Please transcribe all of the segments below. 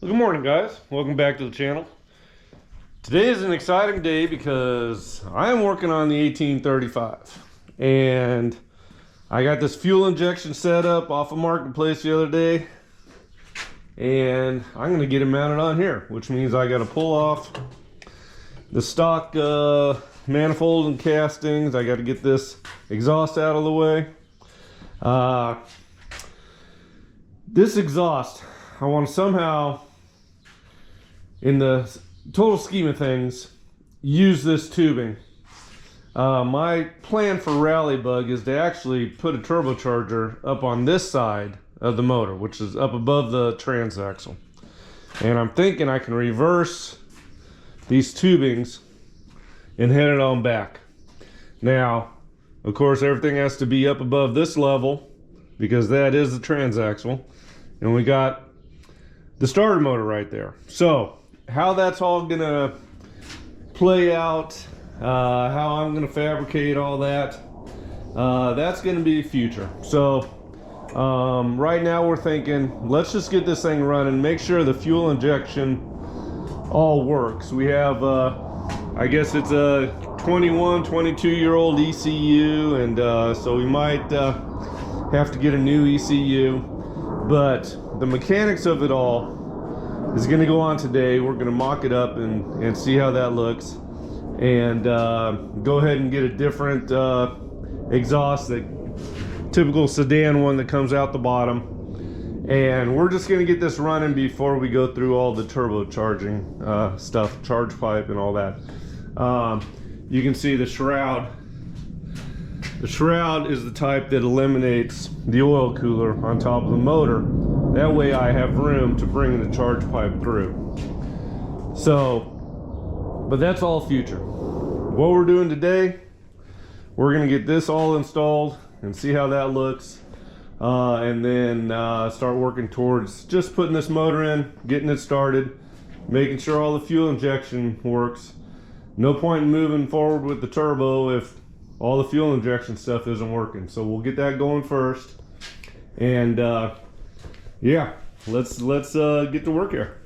Well, good morning, guys. Welcome back to the channel. Today is an exciting day because I am working on the 1835 and I got this fuel injection set up off of Marketplace the other day, and I'm going to get it mounted on here, which means I got to pull off the stock manifold and castings. I got to get this exhaust out of the way. This exhaust, I want to somehow, in the total scheme of things, use this tubing. My plan for Rally Bug is to actually put a turbocharger up on this side of the motor, which is up above the transaxle. And I'm thinking I can reverse these tubings and head it on back. Now, of course, everything has to be up above this level because that is the transaxle. And we got the starter motor right there. So how that's all gonna play out, how I'm gonna fabricate all that, that's gonna be future. So right now we're thinking, let's just get this thing running, make sure the fuel injection all works. We have, I guess it's a 21, 22-year-old ECU, and so we might have to get a new ECU. But the mechanics of it all is going to go on today. We're going to mock it up and see how that looks, and go ahead and get a different exhaust, the typical sedan one that comes out the bottom, and we're just going to get this running before we go through all the turbocharging stuff, charge pipe and all that. You can see the shroud. The shroud is the type that eliminates the oil cooler on top of the motor. That way I have room to bring the charge pipe through. So, but that's all future. What we're doing today, we're gonna get this all installed and see how that looks. And then start working towards just putting this motor in, getting it started, making sure all the fuel injection works. No point in moving forward with the turbo if all the fuel injection stuff isn't working. So we'll get that going first, and yeah, let's get to work here.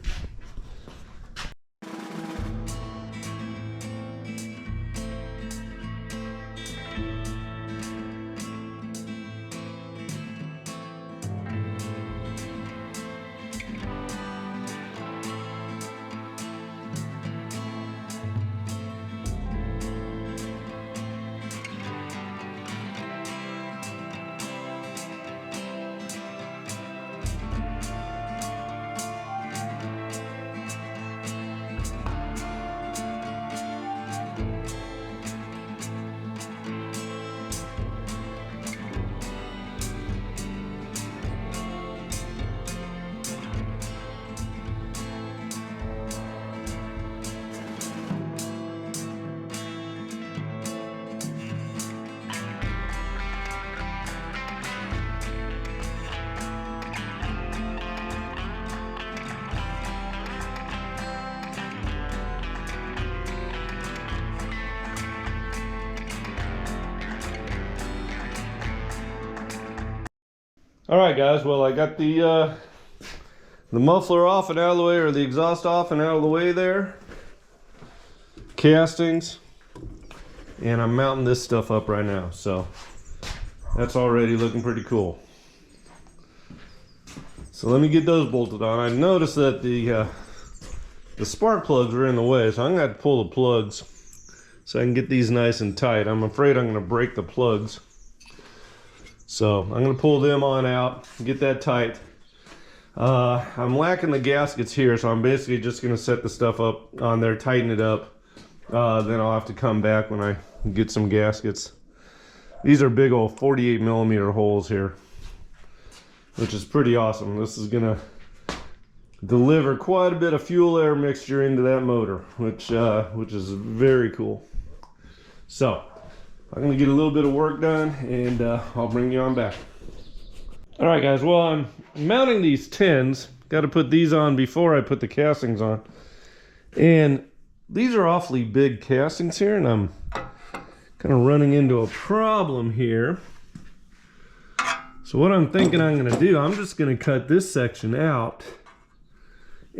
All right, guys, well, I got the muffler off and out of the way, or the exhaust off and out of the way there, castings, and I'm mounting this stuff up right now, so that's already looking pretty cool. So let me get those bolted on. I noticed that the spark plugs are in the way, so I'm gonna have to pull the plugs so I can get these nice and tight. I'm afraid I'm gonna break the plugs. So I'm going to pull them on out, get that tight. I'm lacking the gaskets here, so I'm basically just going to set the stuff up on there, tighten it up. Then I'll have to come back when I get some gaskets. These are big old 48mm holes here, which is pretty awesome. This is going to deliver quite a bit of fuel air mixture into that motor, which is very cool. So I'm going to get a little bit of work done, and I'll bring you on back. All right, guys, well, I'm mounting these tins. Got to put these on before I put the castings on. And these are awfully big castings here, and I'm kind of running into a problem here. So what I'm thinking I'm going to do, I'm just going to cut this section out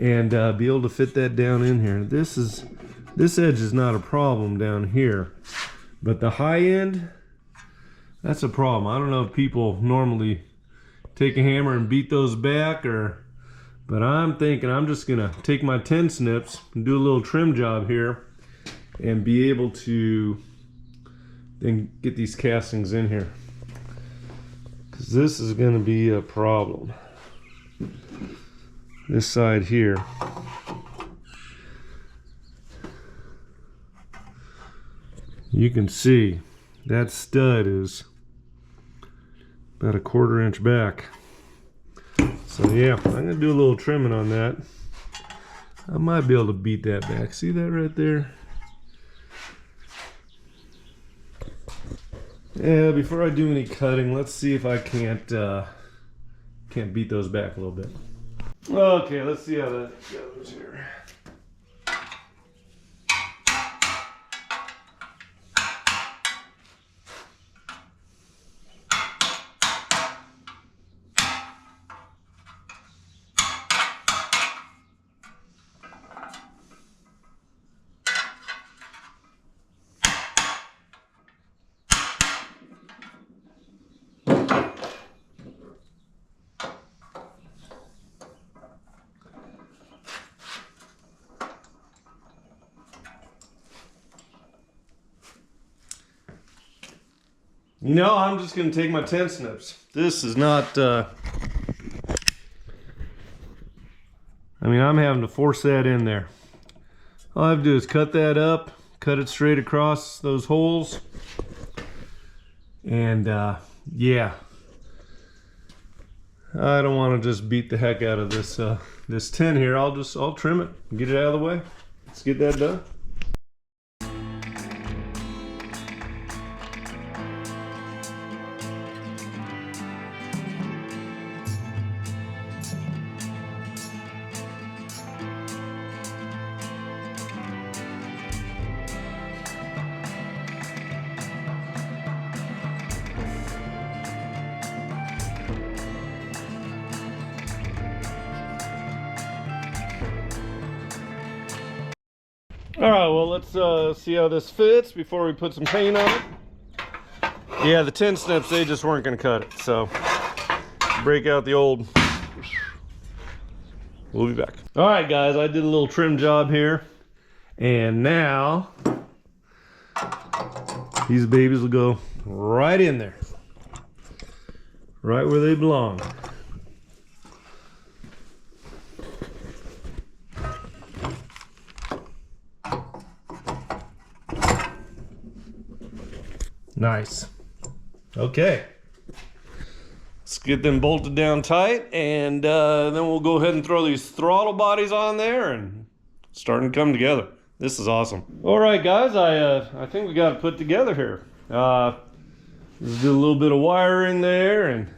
and be able to fit that down in here. This edge is not a problem down here, but the high end, that's a problem. I don't know if people normally take a hammer and beat those back, but I'm thinking I'm just gonna take my 10 snips and do a little trim job here and be able to then get these castings in here, because this is gonna be a problem. This side here, you can see that stud is about a 1/4 inch back. So yeah, I'm gonna do a little trimming on that. I might be able to beat that back. See that right there? Yeah, before I do any cutting, let's see if I can't beat those back a little bit. Okay, let's see how that goes here. You know, I'm just going to take my 10 snips. This is not, I mean, I'm having to force that in there. All I have to do is cut that up, cut it straight across those holes. And, yeah. I don't want to just beat the heck out of this, this tin here. I'll trim it and get it out of the way. Let's get that done. All right, well, let's see how this fits before we put some paint on it. Yeah, the 10 snips, they just weren't going to cut it, so break out the old. We'll be back. All right, guys, I did a little trim job here, and now these babies will go right in there, right where they belong. Nice. Okay. Let's get them bolted down tight, and then we'll go ahead and throw these throttle bodies on there and starting to come together. This is awesome. All right, guys, I think we got it put together here. Let's do a little bit of wiring there, and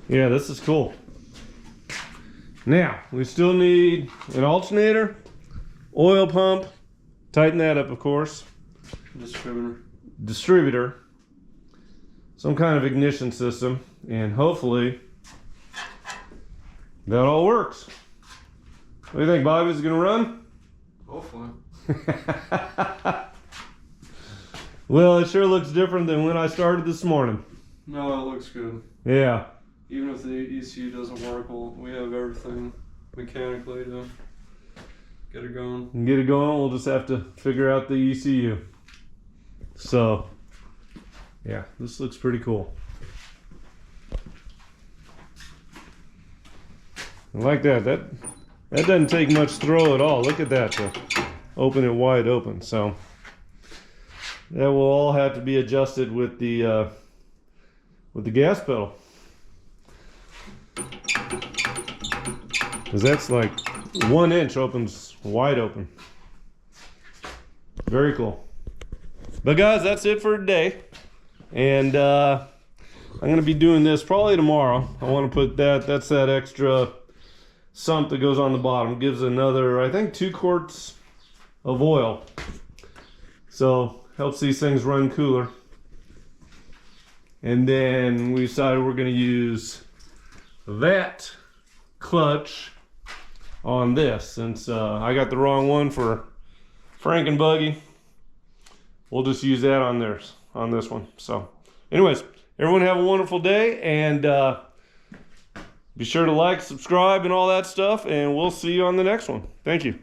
yeah, this is cool. Now, we still need an alternator, oil pump, tighten that up, of course. Distributor. Some kind of ignition system, and hopefully that all works. What do you think, Bobby? Is it gonna run? Hopefully. Well, it sure looks different than when I started this morning. No, it looks good. Yeah. Even if the ECU doesn't work, we have everything mechanically to get it going. And get it going, we'll just have to figure out the ECU. So, yeah, this looks pretty cool. I like that. That doesn't take much throw at all. Look at that, to open it wide open. So that will all have to be adjusted with the gas pedal, because that's like 1 inch opens wide open. Very cool. But guys, that's it for today, and I'm gonna be doing this probably tomorrow. I want to put that's that extra sump that goes on the bottom, gives another, I think, 2 quarts of oil, so helps these things run cooler. And then we decided we're going to use that clutch on this, since I got the wrong one for Frankenbuggy. We'll just use that on theirs, on this one. So anyways, everyone have a wonderful day, and be sure to like, subscribe, and all that stuff, and we'll see you on the next one. Thank you.